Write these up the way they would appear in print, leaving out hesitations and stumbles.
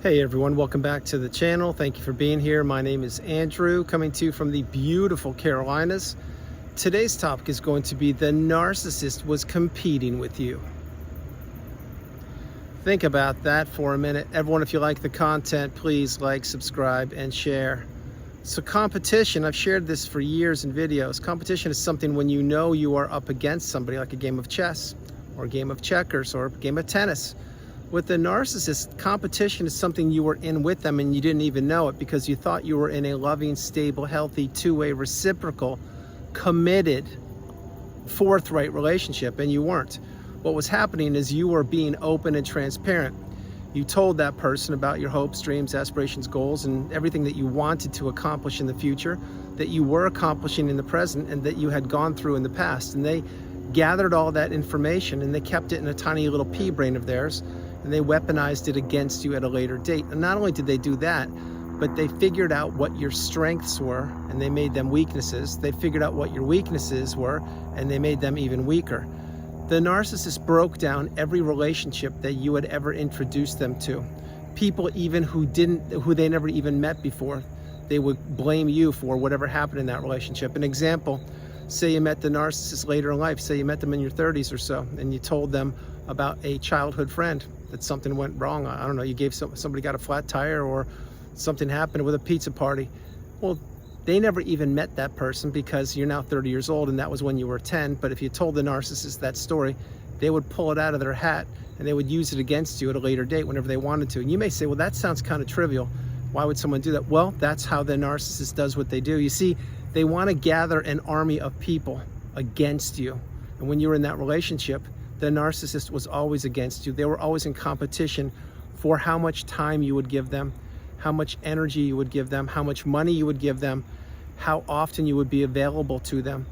Hey everyone, welcome back to the channel. Thank you for being here. My name is Andrew, coming to you from the beautiful Carolinas. Today's topic is going to be the narcissist was competing with you. Think about that for a minute. Everyone, if you like the content, please like, subscribe, and share. So competition, I've shared this for years in videos. Competition is something when you know you are up against somebody, like a game of chess, or a game of checkers, or a game of tennis. With the narcissist, competition is something you were in with them and you didn't even know it because you thought you were in a loving, stable, healthy, two-way, reciprocal, committed, forthright relationship, and you weren't. What was happening is you were being open and transparent. You told that person about your hopes, dreams, aspirations, goals, and everything that you wanted to accomplish in the future, that you were accomplishing in the present, and that you had gone through in the past. And they gathered all that information and they kept it in a tiny little pea brain of theirs, and they weaponized it against you at a later date. And not only did they do that, but they figured out what your strengths were and they made them weaknesses. They figured out what your weaknesses were and they made them even weaker. The narcissist broke down every relationship that you had ever introduced them to. People even who they never even met before, they would blame you for whatever happened in that relationship. An example, say you met the narcissist later in life, say you met them in your 30s or so, and you told them about a childhood friend that something went wrong. I don't know, you gave somebody got a flat tire or something happened with a pizza party. Well, they never even met that person because you're now 30 years old and that was when you were 10. But if you told the narcissist that story, they would pull it out of their hat and they would use it against you at a later date whenever they wanted to. And you may say, well, that sounds kind of trivial. Why would someone do that? Well, that's how the narcissist does what they do. You see, they want to gather an army of people against you. And when you're in that relationship, the narcissist was always against you. They were always in competition for how much time you would give them, how much energy you would give them, how much money you would give them, how often you would be available to them.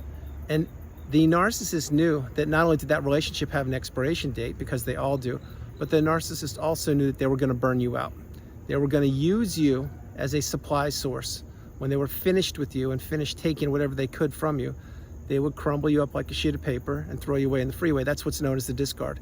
And the narcissist knew that not only did that relationship have an expiration date, because they all do, but the narcissist also knew that they were going to burn you out. They were going to use you as a supply source. When they were finished with you and finished taking whatever they could from you, they would crumble you up like a sheet of paper and throw you away in the freeway. That's what's known as the discard.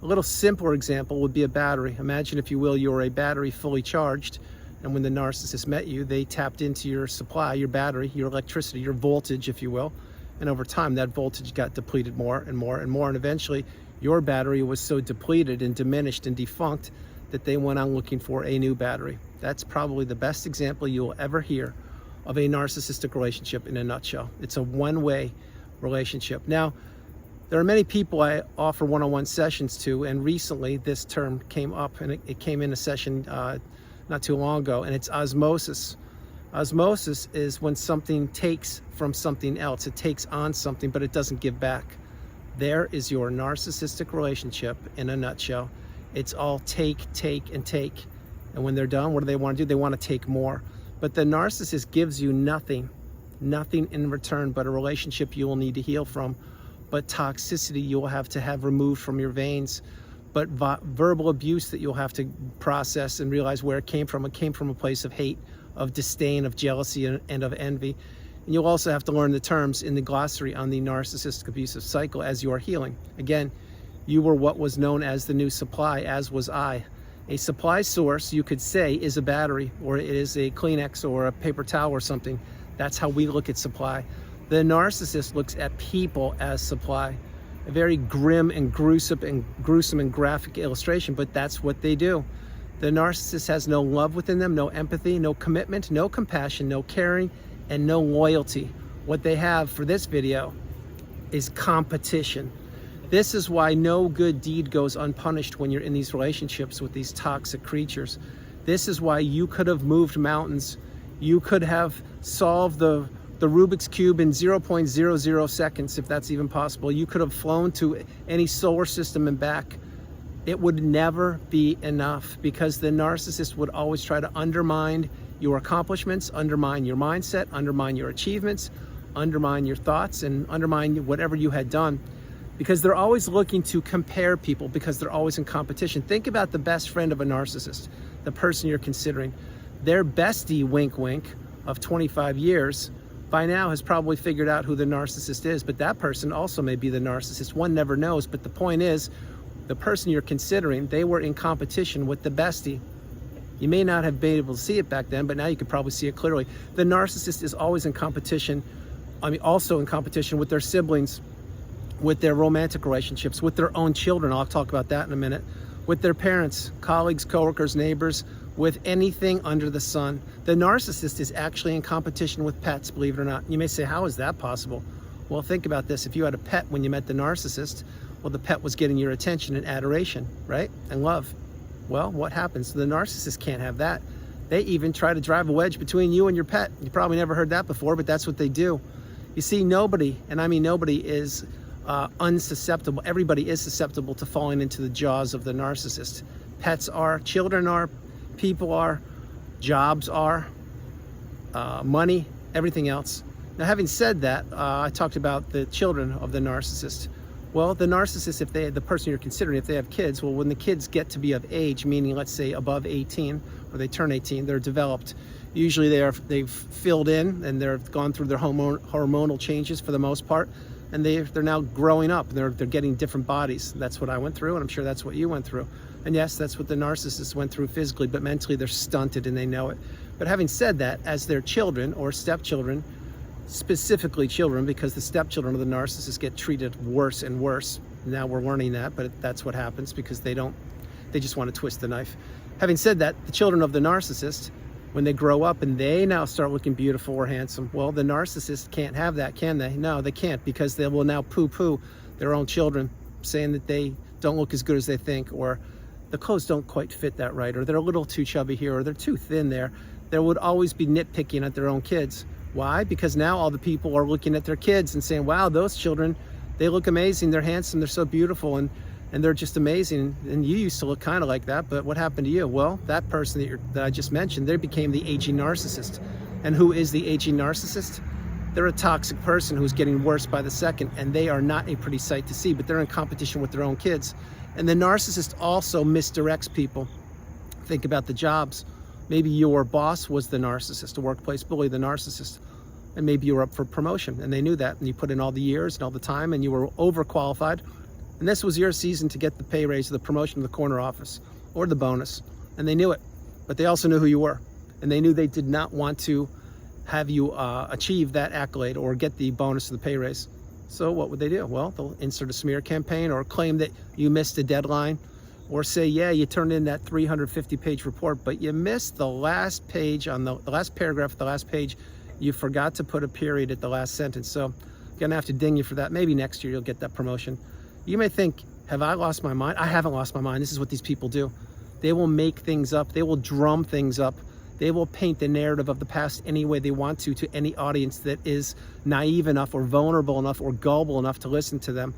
A little simpler example would be a battery. Imagine, if you will, you're a battery fully charged, and when the narcissist met you, they tapped into your supply, your battery, your electricity, your voltage, if you will. And over time, that voltage got depleted more and more and more, and eventually your battery was so depleted and diminished and defunct that they went on looking for a new battery. That's probably the best example you will ever hear of a narcissistic relationship in a nutshell. It's a one-way relationship. Now, there are many people I offer one-on-one sessions to, and recently this term came up, and it came in a session not too long ago, and it's osmosis. Osmosis is when something takes from something else. It takes on something, but it doesn't give back. There is your narcissistic relationship in a nutshell. It's all take, and take. And when they're done, what do they want to do? They want to take more. But the narcissist gives you nothing in return but a relationship you will need to heal from, but toxicity you will have to have removed from your veins, but verbal abuse that you'll have to process and realize where it came from. It came from a place of hate, of disdain, of jealousy, and of envy. And you'll also have to learn the terms in the glossary on the narcissistic abusive cycle as you are healing. Again, you were what was known as the new supply, as was I. A supply source, you could say, is a battery, or it is a Kleenex or a paper towel or something. That's how we look at supply. The narcissist looks at people as supply. A very grim and gruesome and graphic illustration, but that's what they do. The narcissist has no love within them, no empathy, no commitment, no compassion, no caring, and no loyalty. What they have for this video is competition. This is why no good deed goes unpunished when you're in these relationships with these toxic creatures. This is why you could have moved mountains. You could have solved the Rubik's Cube in 0.00 seconds, if that's even possible. You could have flown to any solar system and back. It would never be enough because the narcissist would always try to undermine your accomplishments, undermine your mindset, undermine your achievements, undermine your thoughts, and undermine whatever you had done. Because they're always looking to compare people, because they're always in competition. Think about the best friend of a narcissist, the person you're considering. Their bestie, wink wink, of 25 years, by now has probably figured out who the narcissist is, but that person also may be the narcissist. One never knows, but the point is, the person you're considering, they were in competition with the bestie. You may not have been able to see it back then, but now you can probably see it clearly. The narcissist is always in competition, also in competition with their siblings, with their romantic relationships, with their own children. I'll talk about that in a minute. With their parents, colleagues, coworkers, neighbors, with anything under the sun. The narcissist is actually in competition with pets, believe it or not. You may say, how is that possible? Well, think about this. If you had a pet when you met the narcissist, well, the pet was getting your attention and adoration, right? And love. Well, what happens? The narcissist can't have that. They even try to drive a wedge between you and your pet. You probably never heard that before, but that's what they do. You see, nobody, and I mean nobody, is unsusceptible. Everybody is susceptible to falling into the jaws of the narcissist. Pets are, children are, people are, jobs are, money, everything else. Now, having said that, I talked about the children of the narcissist. Well, the narcissist, if they, the person you're considering, if they have kids, well, when the kids get to be of age, meaning let's say above 18, or they turn 18, they're developed. Usually they've filled in and they've gone through their hormonal changes for the most part, and they're now growing up. They're getting different bodies. That's what I went through, and I'm sure that's what you went through. And yes, that's what the narcissists went through physically, but mentally they're stunted and they know it. But having said that, as their children or stepchildren, specifically children, because the stepchildren of the narcissists get treated worse and worse. Now we're learning that, but that's what happens because they just want to twist the knife. Having said that, the children of the narcissist, when they grow up and they now start looking beautiful or handsome, well, the narcissist can't have that, can they? No, they can't, because they will now poo-poo their own children, saying that they don't look as good as they think, or the clothes don't quite fit that right, or they're a little too chubby here, or they're too thin there. There would always be nitpicking at their own kids. Why? Because now all the people are looking at their kids and saying, wow, those children, they look amazing, they're handsome, they're so beautiful, and they're just amazing. And you used to look kind of like that, but what happened to you? Well, that person that I just mentioned, they became the aging narcissist. And who is the aging narcissist? They're a toxic person who's getting worse by the second, and they are not a pretty sight to see, but they're in competition with their own kids. And the narcissist also misdirects people. Think about the jobs. Maybe your boss was the narcissist, a workplace bully, the narcissist, and maybe you were up for promotion and they knew that, and you put in all the years and all the time and you were overqualified, and this was your season to get the pay raise or the promotion to the corner office or the bonus, and they knew it, but they also knew who you were, and they knew they did not want to have you achieve that accolade or get the bonus or the pay raise. So what would they do? Well, they'll insert a smear campaign or claim that you missed a deadline, or say, yeah, you turned in that 350-page report, but you missed the last page on the last paragraph, the last page. You forgot to put a period at the last sentence. So I'm gonna have to ding you for that. Maybe next year you'll get that promotion. You may think, have I lost my mind? I haven't lost my mind. This is what these people do. They will make things up. They will drum things up. They will paint the narrative of the past any way they want to any audience that is naive enough or vulnerable enough or gullible enough to listen to them.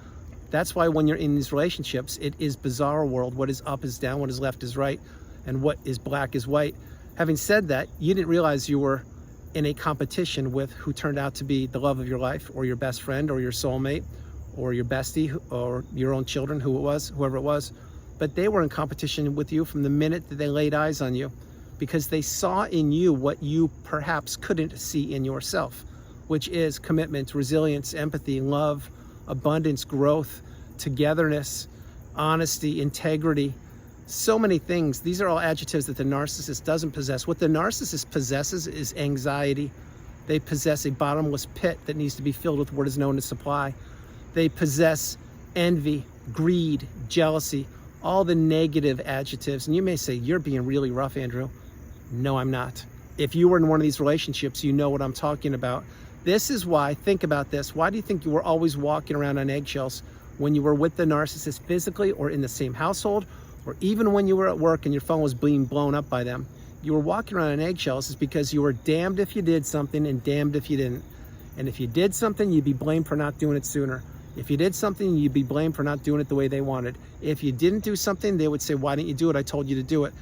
That's why when you're in these relationships, it is bizarre world. What is up is down, what is left is right, and what is black is white. Having said that, you didn't realize you were in a competition with who turned out to be the love of your life, or your best friend, or your soulmate, or your bestie, or your own children, whoever it was. But they were in competition with you from the minute that they laid eyes on you, because they saw in you what you perhaps couldn't see in yourself, which is commitment, resilience, empathy, love, abundance, growth, togetherness, honesty, integrity, so many things. These are all adjectives that the narcissist doesn't possess. What the narcissist possesses is anxiety. They possess a bottomless pit that needs to be filled with what is known as supply. They possess envy, greed, jealousy, all the negative adjectives. And you may say, you're being really rough, Andrew. No, I'm not. If you were in one of these relationships, you know what I'm talking about. This is why, think about this, why do you think you were always walking around on eggshells when you were with the narcissist physically, or in the same household, or even when you were at work and your phone was being blown up by them? You were walking around on eggshells is because you were damned if you did something and damned if you didn't. And if you did something, you'd be blamed for not doing it sooner. If you did something, you'd be blamed for not doing it the way they wanted. If you didn't do something, they would say, why didn't you do it? I told you to do it.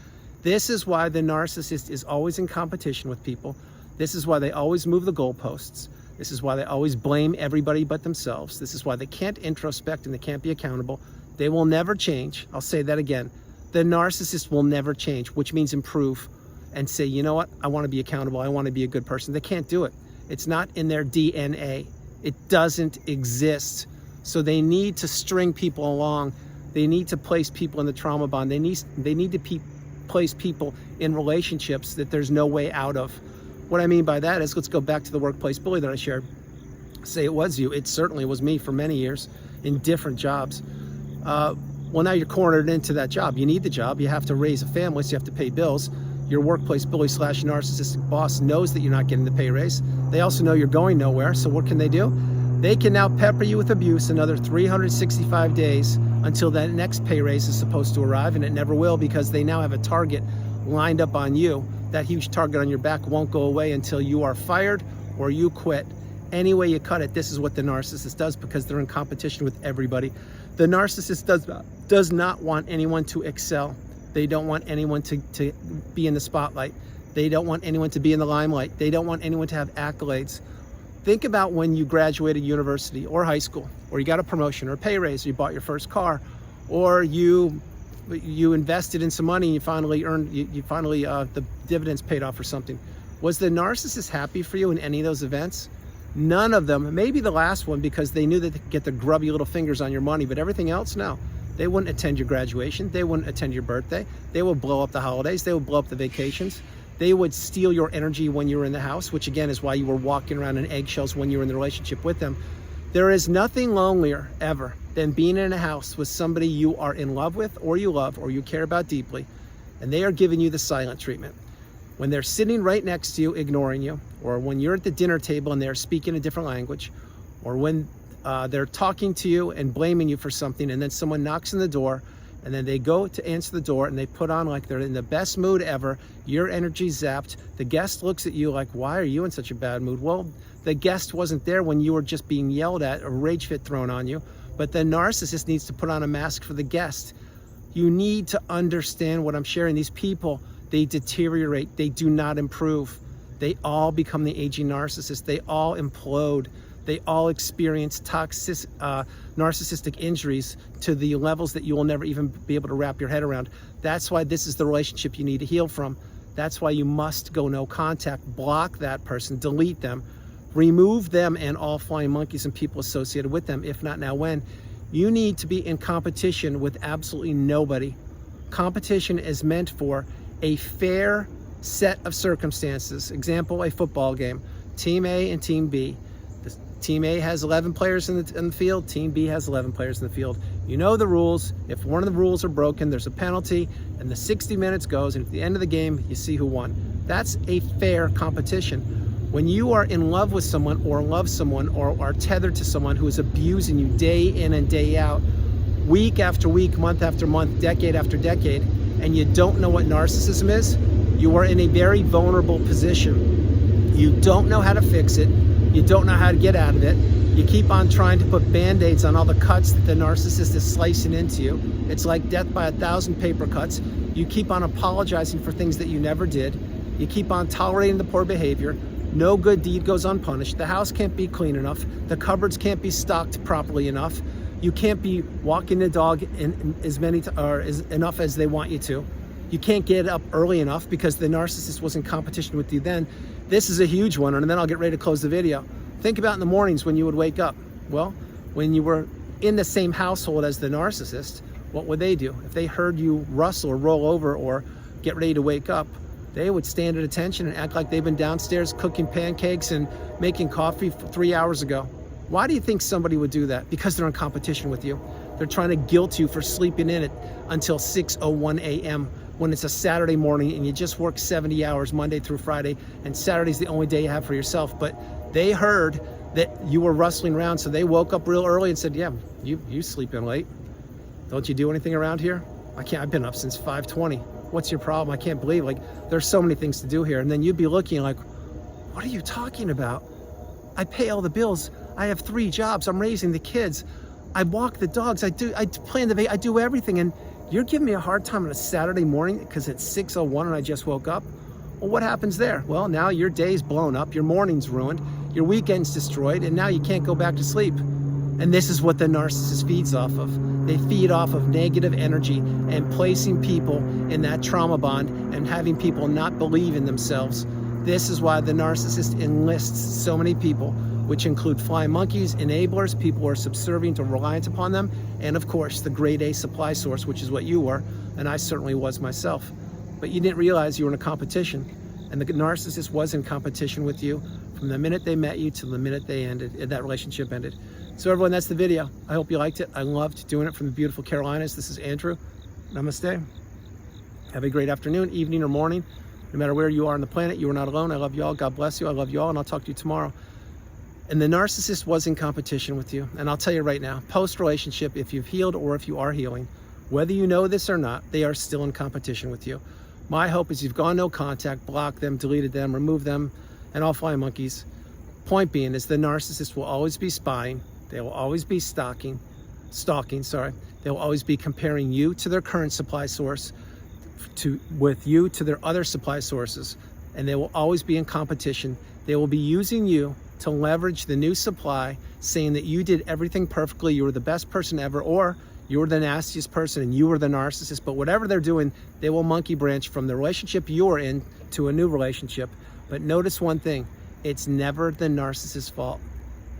This is why the narcissist is always in competition with people. This is why they always move the goalposts. This is why they always blame everybody but themselves. This is why they can't introspect and they can't be accountable. They will never change. I'll say that again. The narcissist will never change, which means improve and say, you know what? I want to be accountable. I want to be a good person. They can't do it. It's not in their DNA. It doesn't exist. So they need to string people along. They need to place people in the trauma bond. They need to place people in relationships that there's no way out of. What I mean by that is, let's go back to the workplace bully that I shared. Say it was you. It certainly was me for many years in different jobs. Well, now you're cornered into that job. You need the job. You have to raise a family, so you have to pay bills. Your workplace bully / narcissistic boss knows that you're not getting the pay raise. They also know you're going nowhere. So what can they do? They can now pepper you with abuse another 365 days until that next pay raise is supposed to arrive, and it never will, because they now have a target lined up on you. That huge target on your back won't go away until you are fired or you quit. Any way you cut it, this is what the narcissist does, because they're in competition with everybody. The narcissist does not want anyone to excel. They don't want anyone to be in the spotlight. They don't want anyone to be in the limelight. They don't want anyone to have accolades. Think about when you graduated university or high school, or you got a promotion or a pay raise, or you bought your first car, or you invested in some money and you finally earned, the dividends paid off or something. Was the narcissist happy for you in any of those events? None of them. Maybe the last one, because they knew that they could get their grubby little fingers on your money, but everything else, no. They wouldn't attend your graduation. They wouldn't attend your birthday. They would blow up the holidays. They would blow up the vacations. They would steal your energy when you were in the house, which again is why you were walking around in eggshells when you were in the relationship with them. There is nothing lonelier ever than being in a house with somebody you are in love with, or you love, or you care about deeply, and they are giving you the silent treatment. When they're sitting right next to you, ignoring you, or when you're at the dinner table and they're speaking a different language, or when they're talking to you and blaming you for something, and then someone knocks on the door, and then they go to answer the door and they put on like they're in the best mood ever, your energy's zapped, the guest looks at you like, why are you in such a bad mood? Well, the guest wasn't there when you were just being yelled at, a rage fit thrown on you, but the narcissist needs to put on a mask for the guest. You need to understand what I'm sharing. These people, they deteriorate, they do not improve. They all become the aging narcissist. They all implode. They all experience toxic, narcissistic injuries to the levels that you will never even be able to wrap your head around. That's why this is the relationship you need to heal from. That's why you must go no contact, block that person, delete them, remove them and all flying monkeys and people associated with them. If not now, when? You need to be in competition with absolutely nobody. Competition is meant for a fair set of circumstances. Example, a football game. Team A and Team B. Team A has 11 players in the field. Team B has 11 players in the field. You know the rules. If one of the rules are broken, there's a penalty, and the 60 minutes goes, and at the end of the game, you see who won. That's a fair competition. When you are in love with someone, or love someone, or are tethered to someone who is abusing you day in and day out, week after week, month after month, decade after decade, and you don't know what narcissism is, you are in a very vulnerable position. You don't know how to fix it. You don't know how to get out of it. You keep on trying to put band-aids on all the cuts that the narcissist is slicing into you. It's like death by 1,000 paper cuts. You keep on apologizing for things that you never did. You keep on tolerating the poor behavior. No good deed goes unpunished. The house can't be clean enough. The cupboards can't be stocked properly enough. You can't be walking the dog enough as they want you to. You can't get up early enough because the narcissist was in competition with you then. This is a huge one, and then I'll get ready to close the video. Think about in the mornings when you would wake up. Well, when you were in the same household as the narcissist, what would they do? If they heard you rustle or roll over or get ready to wake up, they would stand at attention and act like they've been downstairs cooking pancakes and making coffee 3 hours ago. Why do you think somebody would do that? Because they're in competition with you. They're trying to guilt you for sleeping in it until 6:01 a.m. when it's a Saturday morning and you just work 70 hours Monday through Friday, and Saturday's the only day you have for yourself. But they heard that you were rustling around, so they woke up real early and said, yeah, you sleep in late. Don't you do anything around here? I've been up since 5:20. What's your problem? I can't believe, there's so many things to do here. And then you'd be looking like, what are you talking about? I pay all the bills. I have 3 jobs. I'm raising the kids. I walk the dogs. I do everything. And you're giving me a hard time on a Saturday morning because it's 6:01 and I just woke up. Well, what happens there? Well, now your day's blown up, your morning's ruined, your weekend's destroyed, and now you can't go back to sleep. And this is what the narcissist feeds off of. They feed off of negative energy and placing people in that trauma bond and having people not believe in themselves. This is why the narcissist enlists so many people, which include flying monkeys, enablers, people who are subservient or reliant upon them, and of course, the grade A supply source, which is what you were, and I certainly was myself. but you didn't realize you were in a competition. And the narcissist was in competition with you from the minute they met you to the minute they ended, that relationship ended. So everyone, that's the video. I hope you liked it. I loved doing it from the beautiful Carolinas. This is Andrew. Namaste. Have a great afternoon, evening, or morning. No matter where you are on the planet, you are not alone. I love you all. God bless you. I love you all, and I'll talk to you tomorrow. And the narcissist was in competition with you. And I'll tell you right now, post-relationship, if you've healed or if you are healing, whether you know this or not, they are still in competition with you. My hope is you've gone no contact, blocked them, deleted them, removed them, and all flying monkeys. Point being is the narcissist will always be spying. They will always be stalking. They will always be comparing you to their current supply source, with you to their other supply sources. And they will always be in competition. They will be using you to leverage the new supply, saying that you did everything perfectly, you were the best person ever, or you were the nastiest person and you were the narcissist. But whatever they're doing, they will monkey branch from the relationship you're in to a new relationship. But notice one thing, it's never the narcissist's fault.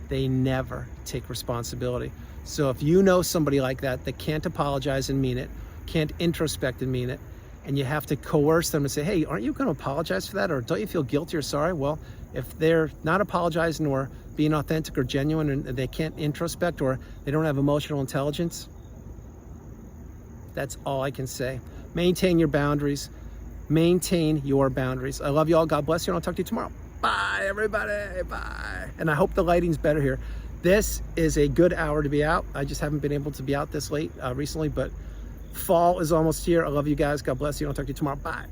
They never take responsibility. So if you know somebody like that can't apologize and mean it, can't introspect and mean it, and you have to coerce them and say, hey, aren't you going to apologize for that? Or don't you feel guilty or sorry? Well, if they're not apologizing or being authentic or genuine and they can't introspect or they don't have emotional intelligence, that's all I can say. Maintain your boundaries. Maintain your boundaries. I love you all. God bless you. And I'll talk to you tomorrow. Bye, everybody. Bye. And I hope the lighting's better here. This is a good hour to be out. I just haven't been able to be out this late recently, but fall is almost here. I love you guys. God bless you. I'll talk to you tomorrow. Bye.